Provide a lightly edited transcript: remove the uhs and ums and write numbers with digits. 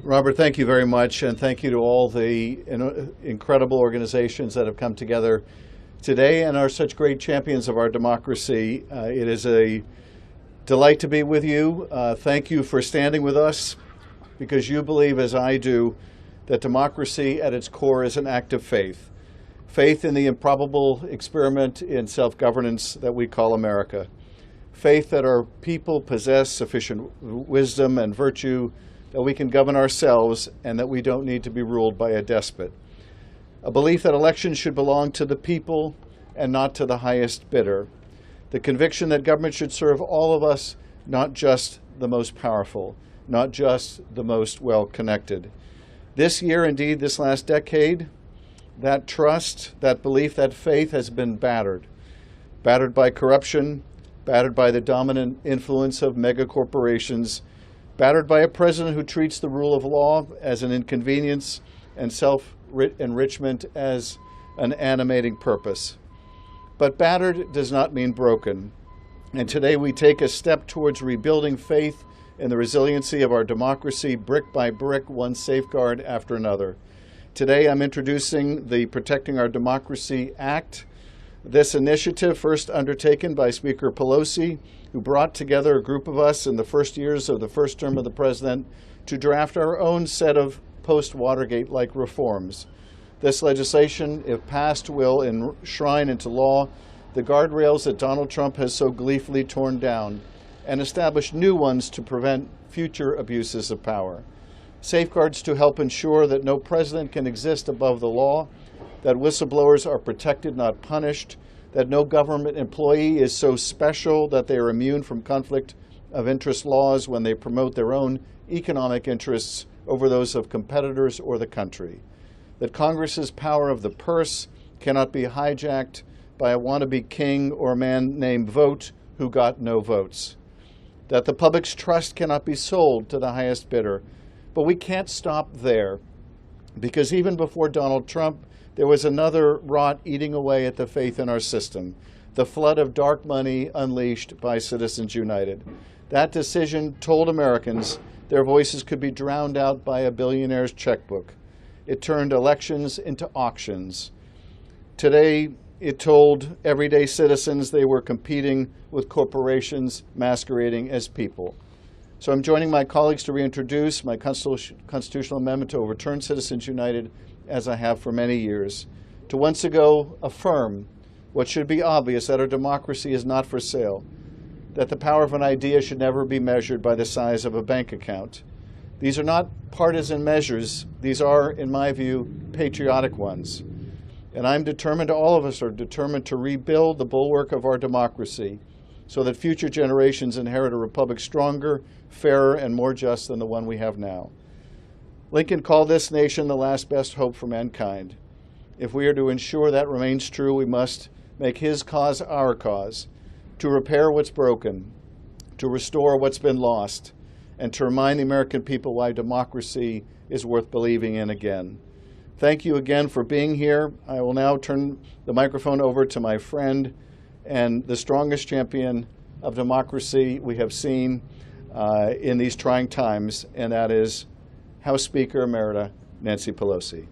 Robert, thank you very much, and thank you to all the incredible organizations that have come together today and are such great champions of our democracy. It is a delight to be with you. Thank you for standing with us, because you believe, as I do, that democracy at its core is an act of faith. Faith in the improbable experiment in self-governance that we call America. Faith that our people possess sufficient wisdom and virtue that we can govern ourselves and that we don't need to be ruled by a despot. A belief that elections should belong to the people and not to the highest bidder. The conviction that government should serve all of us, not just the most powerful, not just the most well-connected. This year, indeed, this last decade, that trust, that belief, that faith has been battered. Battered by corruption, battered by the dominant influence of megacorporations, battered by a president who treats the rule of law as an inconvenience and self-enrichment as an animating purpose. But battered does not mean broken. And today we take a step towards rebuilding faith in the resiliency of our democracy, brick by brick, one safeguard after another. Today I'm introducing the Protecting Our Democracy Act. This initiative, first undertaken by Speaker Pelosi, who brought together a group of us in the first years of the first term of the president to draft our own set of post-Watergate-like reforms. This legislation, if passed, will enshrine into law the guardrails that Donald Trump has so gleefully torn down and establish new ones to prevent future abuses of power. Safeguards to help ensure that no president can exist above the law, that whistleblowers are protected, not punished, that no government employee is so special that they are immune from conflict of interest laws when they promote their own economic interests over those of competitors or the country, that Congress's power of the purse cannot be hijacked by a wannabe king or a man named Vote who got no votes, that the public's trust cannot be sold to the highest bidder. But we can't stop there, because even before Donald Trump, there was another rot eating away at the faith in our system, the flood of dark money unleashed by Citizens United. That decision told Americans their voices could be drowned out by a billionaire's checkbook. It turned elections into auctions. Today, it told everyday citizens they were competing with corporations masquerading as people. So I'm joining my colleagues to reintroduce my constitutional amendment to overturn Citizens United, as I have for many years, to once ago affirm what should be obvious, that our democracy is not for sale, that the power of an idea should never be measured by the size of a bank account. These are not partisan measures. These are, in my view, patriotic ones. And I'm determined, all of us are determined, to rebuild the bulwark of our democracy so that future generations inherit a republic stronger, fairer, and more just than the one we have now. Lincoln called this nation the last best hope for mankind. If we are to ensure that remains true, we must make his cause our cause, to repair what's broken, to restore what's been lost, and to remind the American people why democracy is worth believing in again. Thank you again for being here. I will now turn the microphone over to my friend and the strongest champion of democracy we have seen in these trying times, and that is House Speaker Emerita Nancy Pelosi.